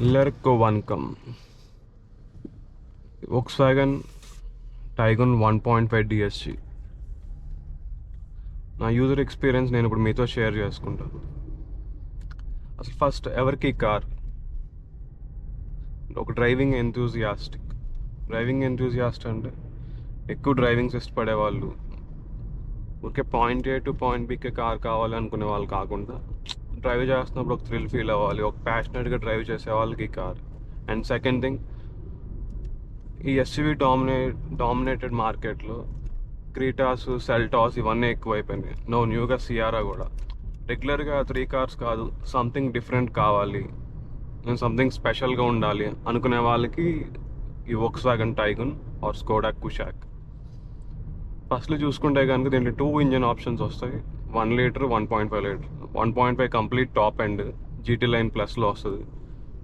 எல்லாருக்கும் வணக்கம். Volkswagen Tiguan 1.5 DSG నా యూజర్ ఎక్స్పీరియన్స్ నేను ఇప్పుడు మీతో షేర్ చేసుకుంటాను. అసలు ఫస్ట్ ఎవరికి కార్ ఒక డ్రైవింగ్ ఎంతూజియాస్ట్ అంటే ఎక్కువ డ్రైవింగ్స్ ఇష్టపడే వాళ్ళు, ఊరికే పాయింట్ ఏ టు పాయింట్ బికే కార్ కావాలి అనుకునే వాళ్ళు కాకుండా డ్రైవ్ చేస్తున్నప్పుడు ఒక థ్రిల్ ఫీల్ అవ్వాలి, ఒక ప్యాషనెట్గా డ్రైవ్ చేసే వాళ్ళకి కార్. అండ్ సెకండ్ థింగ్, ఈ ఎస్యూవీ డామినేటెడ్ మార్కెట్లో క్రీటాస్, సెల్టాస్ ఇవన్నీ ఎక్కువైపోయినాయి. న్యూగా సియారా కూడా. రెగ్యులర్గా 3 కార్స్ కాదు, సంథింగ్ డిఫరెంట్ కావాలి, సంథింగ్ స్పెషల్గా ఉండాలి అనుకునే వాళ్ళకి ఈ Volkswagen Tiguan or Skoda Kushaq. ఫస్ట్లో చూసుకుంటే కనుక దీంట్లో 2 ఇంజన్ ఆప్షన్స్ వస్తాయి. 1 litre, 1.5 litre. 1.5 complete top end GT line ప్లస్లో వస్తుంది.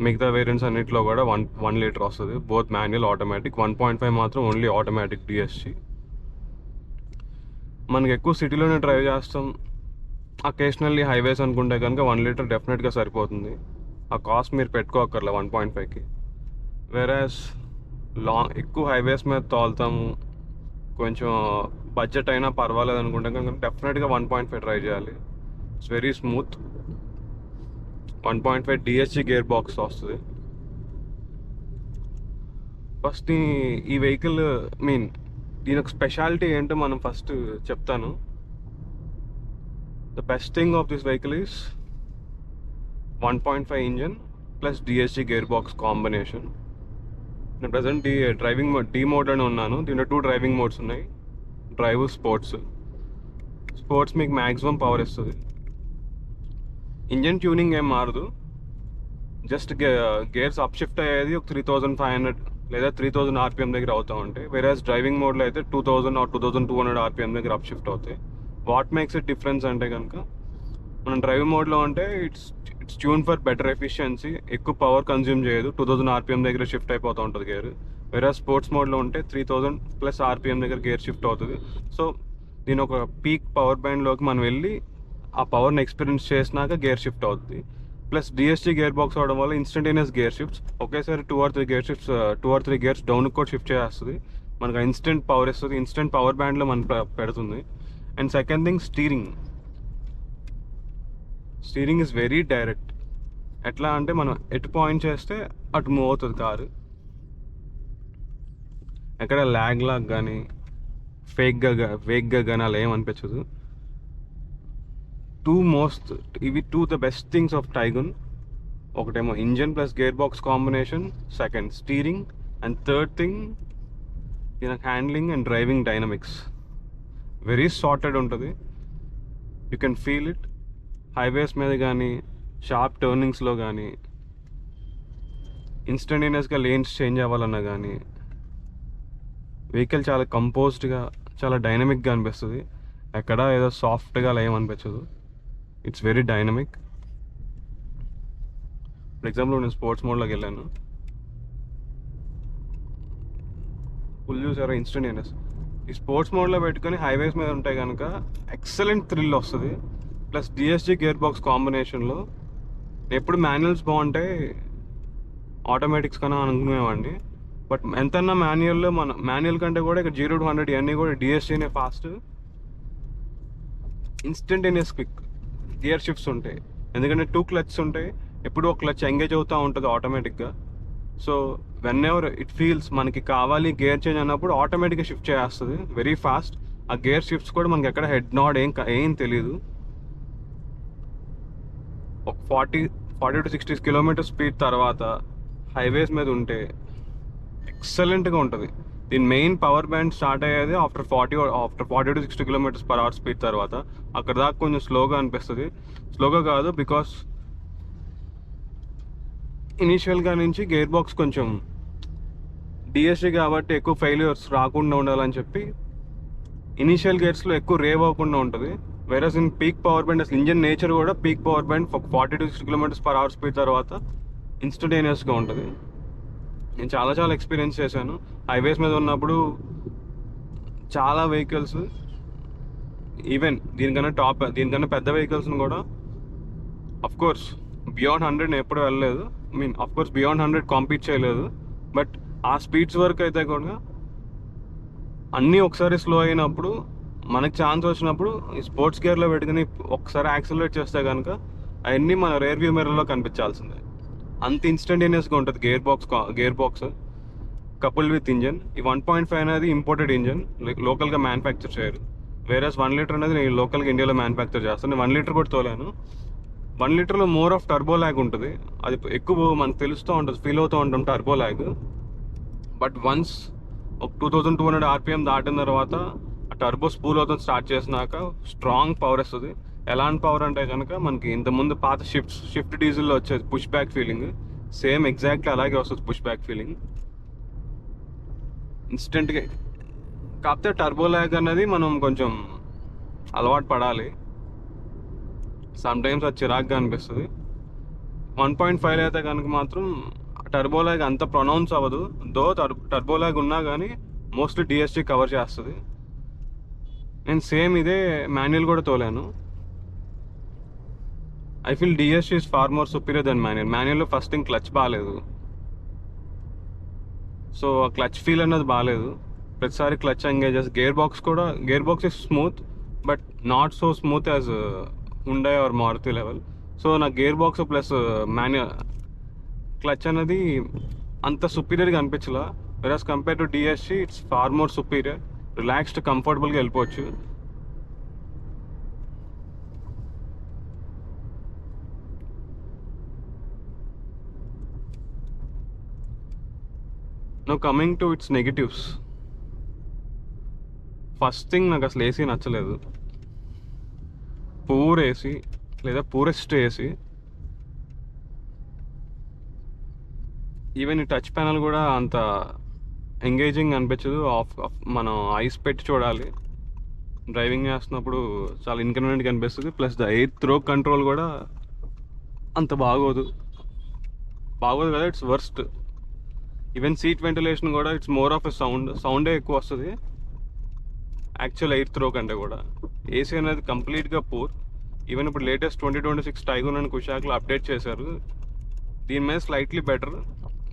మిగతా వేరియంట్స్ అన్నింటిలో కూడా 1 లీటర్ వస్తుంది, బోత్ మాన్యువల్, ఆటోమేటిక్. 1.5 మాత్రం ఓన్లీ ఆటోమేటిక్ డిఎస్జి. మనకి ఎక్కువ సిటీలోనే డ్రైవ్ చేస్తాం, అకేషనల్లీ హైవేస్ అనుకుంటే కనుక 1 లీటర్ డెఫినెట్గా సరిపోతుంది. ఆ కాస్ట్ మీరు పెట్టుకోకర్లే 1.5కి. వేరేస్ ఎక్కువ హైవేస్ మీద తోలుతాము, కొంచెం బడ్జెట్ అయినా పర్వాలేదు అనుకుంటే కనుక డెఫినెట్గా 1.5 ట్రై చేయాలి. It's very smooth. 1.5 DSG gear box వస్తుంది. ఫస్ట్ ఈ వెహికల్ దీని ఒక స్పెషాలిటీ ఏంటో మనం ఫస్ట్ చెప్తాను. The best thing of this vehicle is 1.5 engine plus DSG gear box combination. నేను present driving mode D mode అని ఉన్నాను. దీంట్లో 2 డ్రైవింగ్ మోడ్స్ ఉన్నాయి, డ్రైవ్, స్పోర్ట్స్. స్పోర్ట్స్ మీకు మ్యాక్సిమం పవర్ ఇస్తుంది. ఇంజన్ ట్యూనింగ్ ఏం మారదు, జస్ట్ గేర్స్ అప్ షిఫ్ట్ అయ్యేది ఒక 3500 లేదా 3000 ఆర్పిఎం దగ్గర అవుతూ ఉంటాయి. వేరేస్ డ్రైవింగ్ మోడ్లో అయితే 2000 ఆర్ 2200 ఆర్పిఎం దగ్గర అప్ షిఫ్ట్ అవుతాయి. వాట్ మేక్స్ ఇట్ డిఫరెన్స్ అంటే కనుక, మనం డ్రైవ్ మోడ్లో ఉంటే it's tune for better efficiency, ఎక్కువ పవర్ కన్జ్యూమ్ చేయదు, 2000 ఆర్పిఎం దగ్గర షిఫ్ట్ అయిపోతూ ఉంటుంది గేర్. వేరే స్పోర్ట్స్ మోడ్లో ఉంటే 3000 ప్లస్ ఆర్పిఎం దగ్గర గేర్ షిఫ్ట్ అవుతుంది. సో దీని ఒక పీక్ పవర్ బ్యాండ్లోకి మనం వెళ్ళి ఆ పవర్ని ఎక్స్పీరియన్స్ చేసినాక గేర్ షిఫ్ట్ అవుతుంది. ప్లస్ డిఎస్జీ గేర్ బాక్స్ అవడం వల్ల ఇన్స్టంటేనియస్ గేర్ షిఫ్ట్స్, ఒకేసారి 2 or 3 గేర్స్ డౌన్కి కూడా షిఫ్ట్ చేస్తుంది. మనకు ఇన్స్టెంట్ పవర్ ఇస్తుంది, ఇన్స్టెంట్ పవర్ బ్యాండ్లో మనం పెడుతుంది. And second thing, steering is very direct. ఎట్లా అంటే మనం ఎటు పాయింట్ చేస్తే అటు మూవ్ అవుతుంది కారు. ఎక్కడ లాగ్ కానీ వేగ్గా కానీ అలా ఏమనిపించదు. ఇవి two the best things of Tiguan. ఒకటేమో engine plus gear box combination, second steering, and third thing దీని handling and driving dynamics very sorted ఉంటుంది. You can feel it highways మీద కానీ, షార్ప్ టర్నింగ్స్లో కానీ, ఇన్స్టంటేనియస్గా లేన్స్ చేంజ్ అవ్వాలన్నా కానీ వెహికల్ చాలా కంపోజ్డ్గా, చాలా డైనమిక్గా అనిపిస్తుంది. ఎక్కడ ఏదో సాఫ్ట్గా అలా ఏమనిపించదు. It's very dynamic. For example నేను స్పోర్ట్స్ మోడ్లోకి వెళ్ళాను, ఫుల్ చూసారా ఇన్స్టంటేనియస్. ఈ స్పోర్ట్స్ మోడ్లో పెట్టుకొని హైవేస్ మీద ఉంటే కనుక ఎక్సలెంట్ థ్రిల్ వస్తుంది. ప్లస్ డిఎస్జీ గేర్ బాక్స్ కాంబినేషన్లో ఎప్పుడు మాన్యువల్స్ బాగుంటాయి, ఆటోమేటిక్స్ కన్నా అనుకునేవాడిని. బట్ ఎంతన్నా మాన్యువల్ కంటే కూడా ఇక్కడ 0 to 100 ఇవన్నీ కూడా డిఎస్జీనే fast, instantaneous quick gear shifts ఉంటాయి. ఎందుకంటే 2 క్లచ్స్ ఉంటాయి, ఎప్పుడు ఒక క్లచ్ ఎంగేజ్ అవుతూ ఉంటుంది ఆటోమేటిక్గా. So when ever it feels మనకి కావాలి గేర్ చేంజ్ అన్నప్పుడు ఆటోమేటిక్గా షిఫ్ట్ చేస్తుంది వెరీ ఫాస్ట్. ఆ గేర్ షిఫ్ట్స్ కూడా మనకి ఎక్కడ హెడ్ నాడ్ ఏం తెలియదు. ఒక 40 to 60 కిలోమీటర్ స్పీడ్ తర్వాత హైవేస్ మీద ఉంటే ఎక్సలెంట్గా ఉంటుంది. దీని మెయిన్ పవర్ బ్యాండ్ స్టార్ట్ అయ్యేది after 40 to 60 kilometres per hour speed తర్వాత. అక్కడ దాకా కొంచెం స్లోగా అనిపిస్తుంది. స్లోగా కాదు, బికాస్ ఇనీషియల్గా నుంచి గేర్ బాక్స్ కొంచెం డిఎస్జీ కాబట్టి ఎక్కువ ఫెయిల్యూర్స్ రాకుండా ఉండాలని చెప్పి ఇనీషియల్ గేర్స్లో ఎక్కువ రేవ్ అవ్వకుండా ఉంటుంది. Whereas in peak power band, అసలు ఇంజన్ నేచర్ కూడా peak power band 40 to 60 kilometres per hour speed తర్వాత ఇన్స్టంటేనియస్గా ఉంటుంది. నేను చాలా ఎక్స్పీరియన్స్ చేశాను హైవేస్ మీద ఉన్నప్పుడు. చాలా వెహికల్స్ ఈవెన్ దీనికన్నా పెద్ద వెహికల్స్ని కూడా, అఫ్ కోర్స్ బియాండ్ 100 నేను ఎప్పుడు వెళ్ళలేదు. Mean of course beyond 100 compete చేయలేదు, బట్ ఆ స్పీడ్స్ వరకు అయితే కూడా అన్నీ ఒకసారి స్లో అయినప్పుడు మనకి ఛాన్స్ వచ్చినప్పుడు ఈ స్పోర్ట్స్ గేర్లో పెట్టుకుని ఒకసారి యాక్సిలరేట్ చేస్తే కనుక అవన్నీ మన రేర్ వ్యూ మిర్రర్లో కనిపించాల్సిందే. అంత ఇన్స్టంటేనియస్గా ఉంటుంది gear box coupled with engine. ఈ 1.5 అనేది ఇంపోర్టెడ్ ఇంజన్, లోకల్గా మ్యానుఫ్యాక్చర్ చేయరు. వేరేస్ 1 లీటర్ అనేది నేను లోకల్గా ఇండియాలో మ్యానుఫ్యాక్చర్ చేస్తాను. నేను 1 లీటర్ కూడా తోలాను. 1 లీటర్లో మోర్ ఆఫ్ టర్బో ల్యాగ్ ఉంటుంది. అది ఎక్కువ మనకు తెలుస్తూ ఉంటుంది, ఫీల్ అవుతూ ఉంటాం టర్బో ల్యాగ్. బట్ వన్స్ ఒక 2200 ఆర్పిఎం దాటిన తర్వాత ఆ టర్బో స్పూల్ అవుతుంది స్టార్ట్ చేసినాక స్ట్రాంగ్ పవర్ వస్తుంది. ఎలాంటి పవర్ అంటే కనుక మనకి ఇంతకుముందు పాత షిఫ్ట్ డీజిల్లో వచ్చేది push back feeling, same exactly అలాగే వస్తుంది పుష్ బ్యాక్ ఫీలింగ్ ఇన్స్టెంట్గా. కాకపోతే టర్బో ల్యాగ్ అనేది మనం కొంచెం అలవాటు పడాలి. సమ్ టైమ్స్ అది చిరాగ్గా అనిపిస్తుంది. 1.5 అయితే కనుక మాత్రం టర్బో ల్యాగ్ అంత ప్రొనౌన్స్ అవ్వదు. దో టర్బో ల్యాగ్ ఉన్నా కానీ మోస్ట్లీ డిఎస్జీ కవర్ చేస్తుంది. నేను సేమ్ ఇదే మాన్యువల్ కూడా తోలాను. I feel DSG is far more superior than manual. మాన్యువల్లో ఫస్ట్ థింగ్ క్లచ్ బాగాలేదు, సో ఆ క్లచ్ ఫీల్ అన్నది బాగాలేదు. ప్రతిసారి clutch engages. Gear box is smooth but not so smooth as Hyundai or Maruti level. So నాకు gear box plus manual clutch అనేది అంత సుపీరియర్గా అనిపించలా. Versus compare to DSG it's far more superior. Relaxed కంఫర్టబుల్గా వెళ్ళిపోవచ్చు. Now coming to its negatives. First thing నాకు అసలు AC నచ్చలేదు. పూర్ ఏసీ లేదా పూరెస్ట్ ఏసీ. ఈవెన్ ఈ టచ్ ప్యానల్ కూడా అంత ఎంగేజింగ్ అనిపించదు. మనం ఐస్ పెట్టి చూడాలి. డ్రైవింగ్ చేస్తున్నప్పుడు చాలా ఇన్కన్వీనియంట్గా అనిపిస్తుంది. Plus the air throw control కూడా అంత బాగోదు కదా, it's worst. Even seat ventilation కూడా ఇట్స్ మోర్ ఆఫ్ ఎ సౌండే ఎక్కువ వస్తుంది యాక్చువల్ ఎయిర్ త్రో కంటే కూడా. ఏసీ అనేది కంప్లీట్గా పూర్. ఈవెన్ ఇప్పుడు లేటెస్ట్ 2026 టైగూన్ అని కుషాక్లో అప్డేట్ చేశారు. దీని మీద slightly better,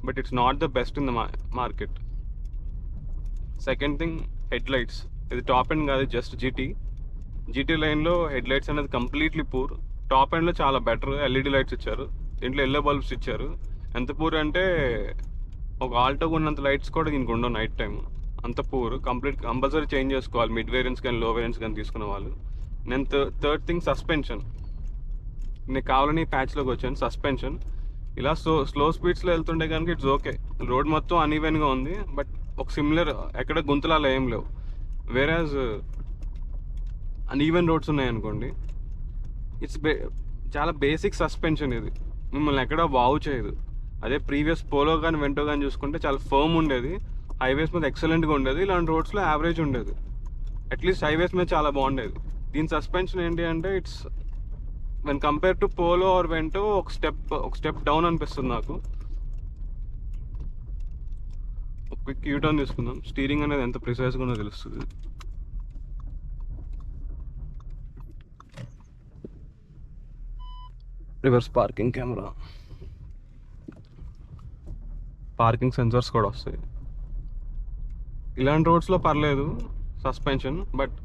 but it's not the best in the market. Second thing, head lights. ఇది టాప్ ఎండ్ కాదు, జస్ట్ జీటీ లైన్లో హెడ్ లైట్స్ అనేది కంప్లీట్లీ పూర్. టాప్ ఎండ్లో చాలా బెటర్, ఎల్ఈడి లైట్స్ ఇచ్చారు, దీంట్లో ఎల్లో బల్బ్స్ ఇచ్చారు. ఎంత పూర్ అంటే ఒక ఆల్టోగా ఉన్నంత లైట్స్ కూడా దీనికి ఉండవు నైట్ టైం. అంత పూర్. కంపల్సరీ చేంజ్ చేసుకోవాలి మిడ్ వేరియంట్స్ కానీ లో వేరియంట్స్ కానీ తీసుకునే వాళ్ళు. నేను థర్డ్ థింగ్ సస్పెన్షన్. నేను కావాలని ప్యాచ్లోకి వచ్చాను. సస్పెన్షన్ ఇలా స్లో స్పీడ్స్లో వెళ్తుండే కనుక ఇట్స్ ఓకే. రోడ్ మొత్తం అన్ఈవెన్గా ఉంది, బట్ ఒక సిమిలర్ ఎక్కడ గుంతలాలు ఏం లేవు. వేరాజ్ అన్ఈవెన్ రోడ్స్ ఉన్నాయనుకోండి, ఇట్స్ చాలా బేసిక్ సస్పెన్షన్. ఇది మిమ్మల్ని ఎక్కడ వావ్ చేయదు. అదే ప్రీవియస్ పోలో కానీ వెంటో కానీ చూసుకుంటే చాలా ఫర్మ్ ఉండేది, హైవేస్ మీద ఎక్సలెంట్గా ఉండేది. ఇలాంటి రోడ్స్లో యావరేజ్ ఉండేది. అట్లీస్ట్ హైవేస్ మీద చాలా బాగుండేది. దీని సస్పెన్షన్ ఏంటి అంటే it's when compare to Polo or Vento ఒక స్టెప్ డౌన్ అనిపిస్తుంది నాకు. ఒక క్విక్ యూటర్న్ తీసుకుందాం. స్టీరింగ్ అనేది ఎంత ప్రిసైజ్గా ఉందో తెలుస్తుంది. Reverse parking camera, parking sensors కూడా వస్తాయి. ఇలాంటి రోడ్స్లో పర్లేదు సస్పెన్షన్, బట్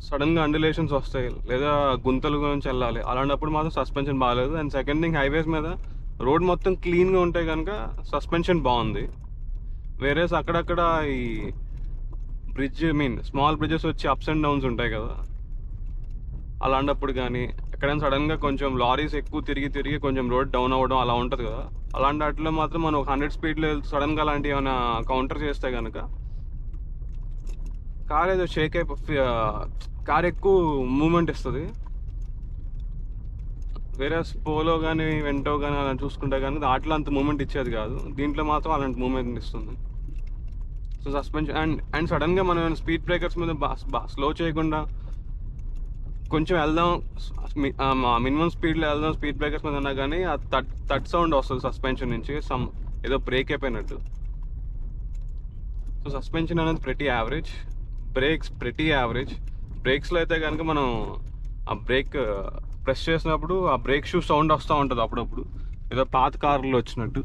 సడన్గా అండులేషన్స్ వస్తాయి లేదా గుంతల గురించి వెళ్ళాలి, అలాంటప్పుడు మాత్రం సస్పెన్షన్ బాగాలేదు. అండ్ సెకండ్ థింగ్, హైవేస్ మీద రోడ్ మొత్తం క్లీన్గా ఉంటే కనుక సస్పెన్షన్ బాగుంది. వేరేస్ అక్కడక్కడ ఈ స్మాల్ బ్రిడ్జెస్ వచ్చి అప్స్ అండ్ డౌన్స్ ఉంటాయి కదా, అలాంటప్పుడు కానీ ఎక్కడైనా సడన్గా కొంచెం లారీస్ ఎక్కువ తిరిగి కొంచెం రోడ్ డౌన్ అవ్వడం అలా ఉంటుంది కదా, అలాంటి వాటిలో మాత్రం మనం 100 స్పీడ్లో సడన్గా అలాంటివి ఏమైనా కౌంటర్ చేస్తే కనుక కార్ ఏదో షేక్ కార్ ఎక్కువ మూమెంట్ ఇస్తుంది. వేరే పోలో కానీ వెంటో కానీ అలా చూసుకుంటే కానీ వాటిలో అంత మూమెంట్ ఇచ్చేది కాదు, దీంట్లో మాత్రం అలాంటి మూమెంట్ ఇస్తుంది. సో సస్పెన్షన్ అండ్ సడన్గా మనం స్పీడ్ బ్రేకర్స్ మీద స్లో చేయకుండా కొంచెం వెళ్దాం, మినిమం స్పీడ్లో వెళ్దాం స్పీడ్ బ్రేకర్స్ మీద ఉన్నా కానీ ఆ థడ్ సౌండ్ వస్తుంది సస్పెన్షన్ నుంచి, ఏదో బ్రేక్ అయిపోయినట్టు. సో సస్పెన్షన్ అనేది pretty యావరేజ్. బ్రేక్స్లో అయితే కనుక మనం ఆ బ్రేక్ ప్రెస్ చేసినప్పుడు ఆ బ్రేక్ షూ సౌండ్ వస్తూ ఉంటుంది అప్పుడప్పుడు, ఏదో పాత కార్లో వచ్చినట్టు.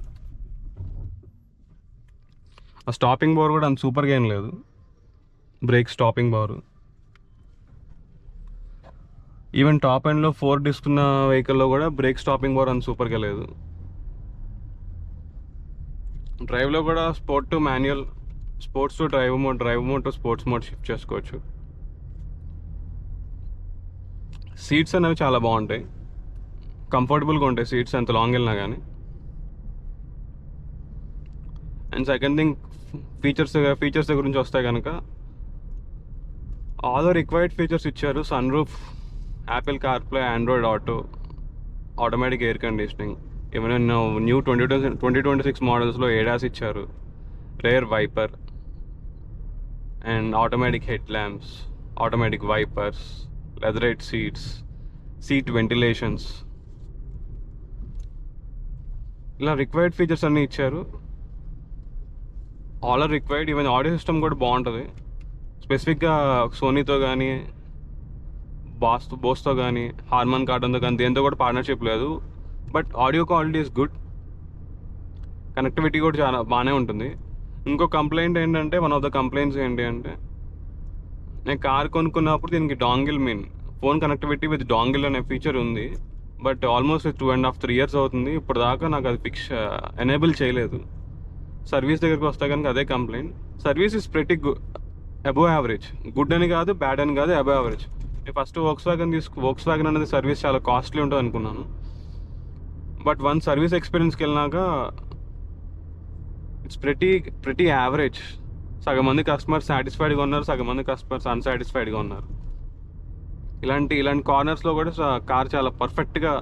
ఆ స్టాపింగ్ పవర్ కూడా అంత సూపర్గా ఏం లేదు, break stopping power. Even top ఎండ్లో 4 డిస్క్ ఉన్న వెహికల్లో కూడా బ్రేక్ స్టాపింగ్ పవర్ అంత సూపర్గా లేదు. డ్రైవ్లో కూడా sport to manual, sports to drive mode to sports mode shift చేసుకోవచ్చు. సీట్స్ అనేవి చాలా బాగుంటాయి, కంఫర్టబుల్గా ఉంటాయి సీట్స్ ఎంత లాంగ్ వెళ్ళినా కానీ. అండ్ సెకండ్ థింగ్, ఫీచర్స్ గురించి వస్తే కనుక ఆల్ రిక్వైర్డ్ ఫీచర్స్ ఇచ్చారు. Sunroof, Apple CarPlay, Android auto, automatic air conditioning. ఏమైనా న్యూ 2026 మోడల్స్లో ఏడాస్ ఇచ్చారు, rear wiper and automatic head lamps, automatic wipers, leatherette seats, seat ventilations, ఇలా రిక్వైర్డ్ ఫీచర్స్ అన్నీ ఇచ్చారు. All are required. Even audio system కూడా బాగుంటుంది. స్పెసిఫిక్గా సోనీతో కానీ బోస్తో కానీ హార్మన్ కార్డన్తో కానీ దేంతో కూడా పార్ట్నర్షిప్ లేదు, but audio quality is good. Connectivity కూడా చాలా బాగానే ఉంటుంది. ఇంకో కంప్లైంట్ ఏంటంటే, వన్ ఆఫ్ ద కంప్లైంట్స్ ఏంటి అంటే, నేను కార్ కొనుక్కున్నప్పుడు దీనికి dongle phone connectivity with dongle అనే ఫీచర్ ఉంది, బట్ ఆల్మోస్ట్ 2.5-3 years అవుతుంది, ఇప్పుడు దాకా నాకు అది ఎనేబుల్ చేయలేదు. సర్వీస్ దగ్గరికి వస్తే కనుక అదే complaint. Service is pretty good, above average. Good అని కాదు, బ్యాడ్ అని కాదు, అబోవ్ యావరేజ్. నేను ఫస్ట్ వోక్స్ వ్యాగన్ అనేది సర్వీస్ చాలా కాస్ట్లీ ఉంటుంది అనుకున్నాను, బట్ వన్ సర్వీస్ ఎక్స్పీరియన్స్కి వెళ్ళినాక ఇట్స్ ప్రెటీ యావరేజ్. సగం మంది కస్టమర్స్ సాటిస్ఫైడ్గా ఉన్నారు, సగం మంది కస్టమర్స్ అన్సాటిస్ఫైడ్గా ఉన్నారు. ఇలాంటి కార్నర్స్లో కూడా కార్ చాలా పర్ఫెక్ట్గా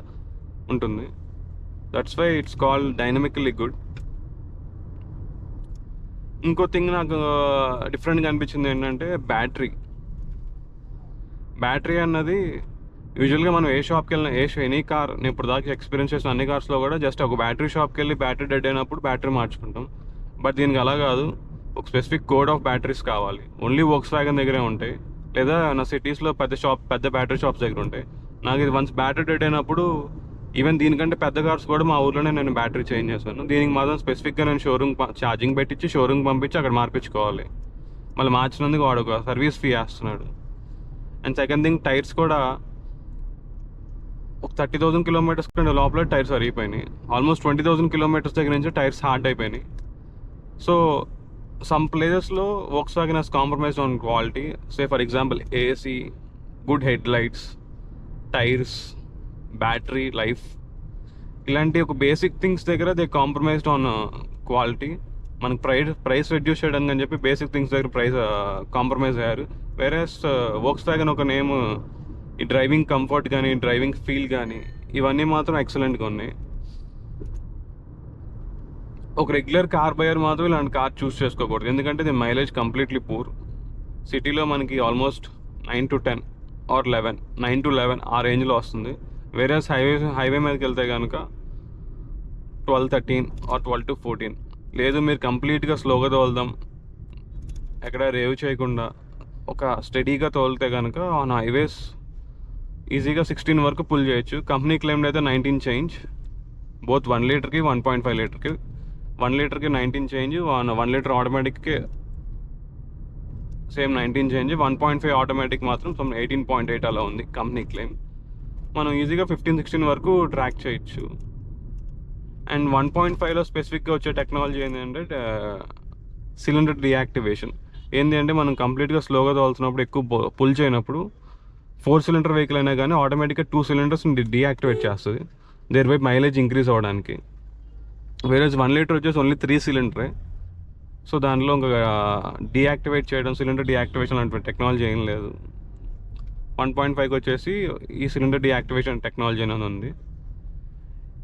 ఉంటుంది. That's why it's called dynamically good. ఇంకో థింగ్ నాకు డిఫరెంట్గా అనిపించింది ఏంటంటే, బ్యాటరీ అన్నది యూజువల్గా మనం ఏ షాప్కి వెళ్ళినా, ఎనీ కార్, నేను ఇప్పుడు దాకా ఎక్స్పీరియన్స్ చేసిన అన్ని కార్స్లో కూడా జస్ట్ ఒక బ్యాటరీ షాప్కి వెళ్ళి బ్యాటరీ డెడ్ అయినప్పుడు బ్యాటరీ మార్చుకుంటాం. బట్ దీనికి అలా కాదు, ఒక స్పెసిఫిక్ కోడ్ ఆఫ్ బ్యాటరీస్ కావాలి. ఓన్లీ వోక్స్ వ్యాగన్ దగ్గరే ఉంటాయి, లేదా నా సిటీస్లో పెద్ద బ్యాటరీ షాప్స్ దగ్గర ఉంటాయి. నాకు ఇది వన్స్ బ్యాటరీ డెడ్ అయినప్పుడు, ఈవెన్ దీనికంటే పెద్ద కార్స్ కూడా మా ఊర్లోనే నేను బ్యాటరీ చేంజ్ చేశాను. దీనికి మాత్రం స్పెసిఫిక్గా నేను షోరూమ్ ఛార్జింగ్ పెట్టించి షోరూమ్ పంపించి అక్కడ మార్పించుకోవాలి. మళ్ళీ మార్చినందుకు వాడు ఒక సర్వీస్ ఫీ వేస్తున్నాడు. అండ్ సెకండ్ థింగ్, టైర్స్ కూడా ఒక 30,000 kilometers కంటే లోపల టైర్స్ అరిగిపోయినాయి. ఆల్మోస్ట్ 20,000 kilometers దగ్గర నుంచి టైర్స్ హార్డ్ అయిపోయినాయి. సో సమ్ ప్లేసెస్లో Volkswagen has compromise on quality. Say for example AC, good head lights, tyres, battery life, ఇలాంటి ఒక బేసిక్ థింగ్స్ దగ్గర దే కాంప్రమైజ్డ్ ఆన్ క్వాలిటీ. మనకు ప్రైస్ రెడ్యూస్ చేయడానికి అని చెప్పి బేసిక్ థింగ్స్ దగ్గర కాంప్రమైజ్ అయ్యారు. వేరే వోక్స్ వ్యాగన్ ఒక నేమ్, ఈ డ్రైవింగ్ కంఫర్ట్ కానీ, డ్రైవింగ్ ఫీల్ కానీ, ఇవన్నీ మాత్రం ఎక్సలెంట్గా ఉన్నాయి. ఒక రెగ్యులర్ కార్ బయర్ మాత్రం ఇలాంటి కార్ చూస్ చేసుకోకూడదు, ఎందుకంటే ఇది మైలేజ్ కంప్లీట్లీ పూర్. సిటీలో మనకి ఆల్మోస్ట్ 9 to 10 or 11, 9 to 11 ఆ రేంజ్లో వస్తుంది. వేరే హైవే మీదకి వెళ్తే కనుక 12-13 or 12 to 14. లేదు మీరు కంప్లీట్గా స్లోగా తోలుదాం, ఎక్కడ రేవ్ చేయకుండా ఒక స్టడీగా తోలితే కనుక ఆన్ హైవేస్ ఈజీగా 16 వరకు పుల్ చేయొచ్చు. కంపెనీ క్లెయిమ్డ్ అయితే 19 చేంజ్, బోత్ 1 లీటర్కి 1.5 లీటర్కి. 1 లీటర్కి 19 చేంజ్, 1 లీటర్ ఆటోమేటిక్కి సేమ్ 19 చేంజ్. 1.5 ఆటోమేటిక్ మాత్రం 18.8 అలా ఉంది కంపెనీ క్లెయిమ్. మనం ఈజీగా 15-16 వరకు ట్రాక్ చేయొచ్చు. అండ్ 1.5లో స్పెసిఫిక్గా వచ్చే టెక్నాలజీ ఏంటంటే సిలిండర్ డీయాక్టివేషన్. ఏంటి అంటే, మనం కంప్లీట్గా స్లోగా తోలుతున్నప్పుడు, ఎక్కువ పుల్ చేయనప్పుడు 4 cylinder వెహికల్ అయినా కానీ ఆటోమేటిక్గా 2 cylinders డీయాక్టివేట్ చేస్తుంది, దేర్ బై మైలేజ్ ఇంక్రీజ్ అవ్వడానికి. వేరే 1 లీటర్ వచ్చేసి ఓన్లీ 3 cylinder. సో దానిలో ఇంకా డీయాక్టివేట్ చేయడం, సిలిండర్ డీయాక్టివేషన్ లాంటి టెక్నాలజీ ఏం లేదు. 1.5కి వచ్చేసి ఈ సిలిండర్ డీయాక్టివేషన్ టెక్నాలజీ అనేది ఉంది.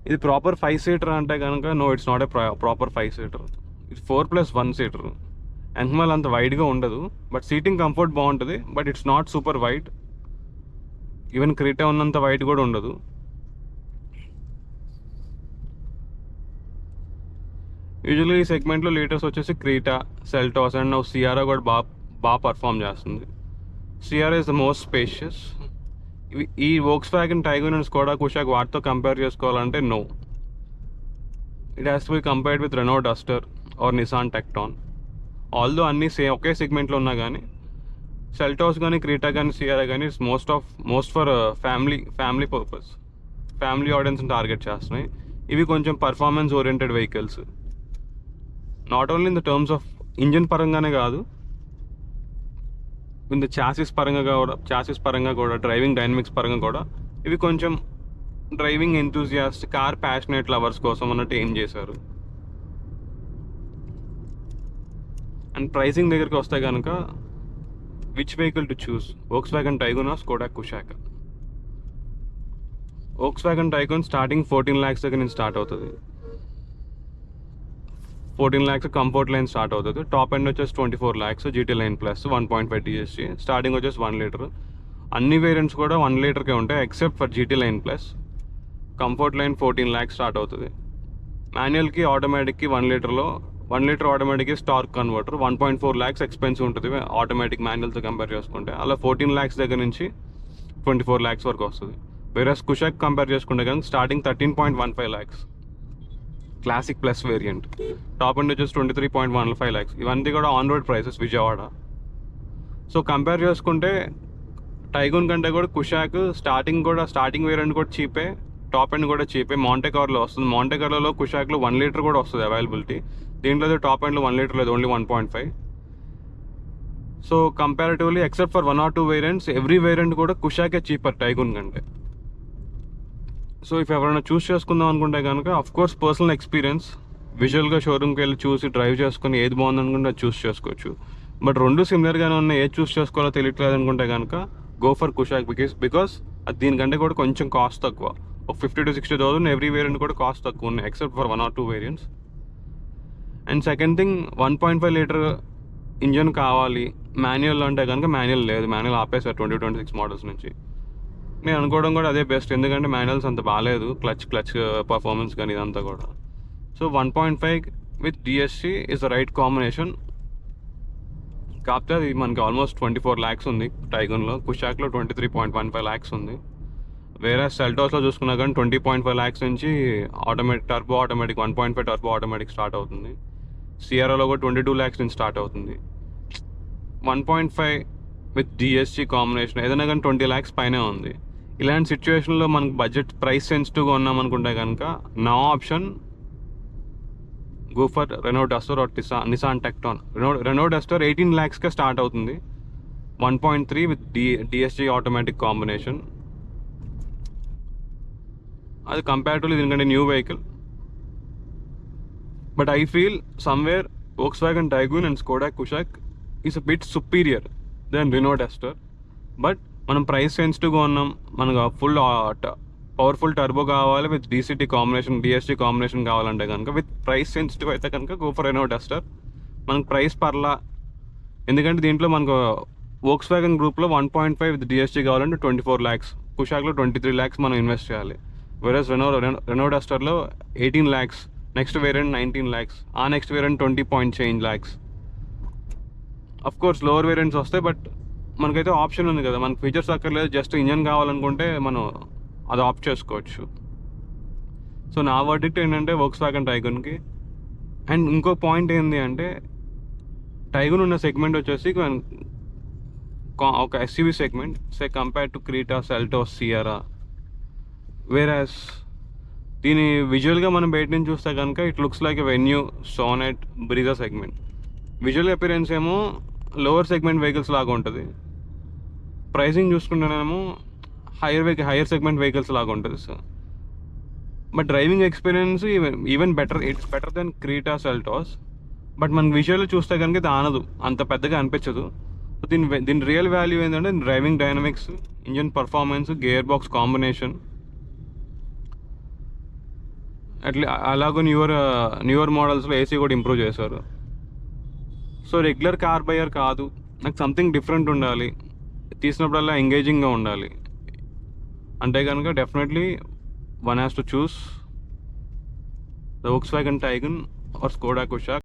ఇది ప్రాపర్ 5 seater అంటే కనుక no, it's not a proper 5 seater. ఇది 4+1 seater. వెనకమాల అంత వైడ్గా ఉండదు, బట్ సీటింగ్ కంఫర్ట్ బాగుంటుంది, but it's not super wide. Even Creta ఉన్నంత వైడ్ కూడా ఉండదు. యూజువల్లీ ఈ సెగ్మెంట్లో లీటర్స్ వచ్చేసి క్రీటా, సెల్టాస్ అండ్ సియారా కూడా బాగా పర్ఫామ్ చేస్తుంది. Sierra is the most spacious. ఈ Volkswagen Taigun and Skoda Kushaq వాటితో కంపేర్ చేసుకోవాలంటే no. It has to be compared with Renault Duster or Nissan Tekton. Although అన్నీ ఒకే సెగ్మెంట్లో ఉన్నా కానీ సెల్టోస్ కానీ క్రీటా కానీ సియరా కానీ it's most for family purpose, family ఆడియన్స్ని టార్గెట్ చేస్తున్నాయి. ఇవి కొంచెం performance oriented vehicles. Not only in the terms of engine పరంగానే కాదు, ఇన్ ద చాసిస్ పరంగా కూడా డ్రైవింగ్ డైనమిక్స్ పరంగా కూడా ఇవి కొంచెం driving enthusiast, car passionate lovers కోసం అన్నట్టు ఏం చేశారు. అండ్ ప్రైసింగ్ దగ్గరికి వస్తే కనుక which vehicle to choose, Volkswagen Taigun or Skoda Kushaq? Volkswagen Taigun starting 14 lakhs దగ్గర నుంచి స్టార్ట్ అవుతుంది. 14 lakhs కంఫర్ట్ లైన్ స్టార్ట్ అవుతుంది. టాప్ ఎండ్ వచ్చేసి 24 lakhs GT line plus 1.5 DSG. స్టార్టింగ్ వచ్చేసి 1 liter. అన్ని వేరియంట్స్ కూడా 1 literకే ఉంటాయి except for GT line plus. Comfort line 14 lakhs start అవుతుంది. మాన్యువల్కి ఆటోమేటిక్కి 1 liter ఆటోమేటిక్కి స్టార్క్ కన్వర్టర్ 1.4 lakhs ఎక్స్పెన్సివ్ ఉంటుంది ఆటోమేటిక్ మాన్యువల్తో కంపేర్ చేసుకుంటే. అలా 14 lakhs దగ్గర నుంచి 24 lakhs వరకు వస్తుంది. వేరే కుషాక్ కంపేర్ చేసుకుంటే కనుక starting 13.15 lakhs classic plus variant. Top end వచ్చేసి 23.15 lakhs. ఇవన్నీ కూడా on road prices Vijayawada. So compare చేసుకుంటే టైగన్ కంటే కూడా కుషాక్ స్టార్టింగ్ వేరియంట్ కూడా చీపే, టాప్ ఎండ్ కూడా చీపే. మాంటే కార్లో వస్తుంది. మాంటే కార్లో కుషాక్లో 1 liter కూడా వస్తుంది అవైలబిలిటీ. దీంట్లో టాప్ ఎండ్లో 1 liter లేదు, only 1.5. So comparatively except for 1 or 2 variants every variant కూడా కుషాకే చీపర్ టైగన్ కంటే. సో ఇఫ్ ఎవరైనా చూస్ చేసుకుందాం అనుకుంటే కనుక అఫ్కోర్స్ పర్సనల్ ఎక్స్పీరియన్స్, విజువల్గా షోరూమ్కి వెళ్ళి చూసి డ్రైవ్ చేసుకుని ఏది బాగుంది అనుకుంటే అది చూస్ చేసుకోవచ్చు. బట్ రెండు సిమిలర్గానే ఉన్నాయి, ఏది చూస్ చేసుకోవాలో తెలియట్లేదు అనుకుంటే కనుక గో ఫర్ కుషాక్ బికాస్ అది దీనికంటే కూడా కొంచెం కాస్ట్ తక్కువ. ఒక 50,000 to 60,000 ఎవ్రీ వేరియంట్ కూడా కాస్ట్ తక్కువ ఉన్నాయి except for 1 or 2 variants. And second thing 1.5 liter engine కావాలి మాన్యువల్ అంటే కనుక మాన్యువల్ లేదు, మాన్యువల్ ఆపేసారు 2026 మోడల్స్ నుంచి. నేను అనుకోవడం కూడా అదే బెస్ట్, ఎందుకంటే మాన్యువల్స్ అంత బాగాలేదు, క్లచ్ పర్ఫార్మెన్స్ కానీ ఇదంతా కూడా. So 1.5 with DSG is the right combination. కాకపోతే అది మనకి ఆల్మోస్ట్ 24 lakhs ఉంది టైగన్లో. కుషాక్లో 23.15 lakhs ఉంది. వేరే సెల్టోస్లో చూసుకున్నా కానీ 20.5 lakhs నుంచి turbo automatic 1.5 turbo automatic start అవుతుంది. సియరాలో కూడా 22 lakhs నుంచి స్టార్ట్ అవుతుంది. 1.5 విత్ DSG కాంబినేషన్ ఏదైనా కానీ 20 lakhs పైనే ఉంది. ఇలాంటి సిచ్యువేషన్లో మనకు బడ్జెట్ ప్రైస్ సెన్సిటివ్గా ఉన్నామనుకుంటే కనుక నా option go for Renault Duster or Nissan Tekton. Renault Duster 18 lakhsకే స్టార్ట్ అవుతుంది. 1.3 విత్ DSG ఆటోమేటిక్ కాంబినేషన్. అది కంపారిటివ్లీ దీనికంటే new vehicle. But I feel somewhere Volkswagen Taigun and Skoda Kushaq is a bit superior than Renault Duster. But మనం price సెన్సిటివ్గా ఉన్నాం, మనకు full powerful turbo కావాలి with DSG combination కావాలంటే కనుక with price sensitive అయితే కనుక గో ఫర్ రెనో డస్టర్. మనకు ప్రైస్ పర్లా, ఎందుకంటే దీంట్లో మనకు వోక్స్వ్యాగన్ గ్రూప్లో 1.5 విత్ DSG కావాలంటే 24 lakhs, కుషాక్లో 23 lakhs మనం ఇన్వెస్ట్ చేయాలి. వేరస్ రెనో డస్టర్లో 18 lakhs, నెక్స్ట్ వేరియంట్ 19 lakhs, ఆ next variant 20 lakhs. Of course lower variants వస్తాయి, బట్ మనకైతే ఆప్షన్ ఉంది కదా, మనకు ఫీచర్స్ అక్కర్లేదు, జస్ట్ ఇంజన్ కావాలనుకుంటే మనం అది ఆప్ట్ చేసుకోవచ్చు. సో నా వర్డిక్ట్ ఏంటంటే వోక్స్వ్యాగన్ టైగన్కి. అండ్ ఇంకో పాయింట్ ఏంటి అంటే టైగన్ ఉన్న సెగ్మెంట్ వచ్చేసి ఒక SUV segment compare to Creta, Seltos, Sierra. Versus దీని విజువల్గా మనం బయట నుంచి చూస్తే కనుక it looks like a Venue, Sonet, Brezza segment. Visual appearance ఏమో లోవర్ సెగ్మెంట్ వెహికల్స్ లాగా ఉంటుంది. ప్రైసింగ్ చూసుకుంటేనేమో హైయర్ సెగ్మెంట్ వెహికల్స్ లాగా ఉంటుంది sir. But driving experience even it's better than Creta, Seltos. But మనకి విజువల్ చూస్తే కనుక ఇది ఆనదు, అంత పెద్దగా అనిపించదు. సో దీని రియల్ వాల్యూ ఏంటంటే driving dynamics, engine performance, gear box combination. అలాగే న్యూయర్ మోడల్స్లో AC కూడా ఇంప్రూవ్ చేశారు. సో రెగ్యులర్ కార్ బయర్ కాదు, నాకు సంథింగ్ డిఫరెంట్ ఉండాలి, తీసినప్పుడల్లా ఎంగేజింగ్గా ఉండాలి అంటే కనుక definitely one has to choose the Volkswagen Taigun or Skoda Kushaq.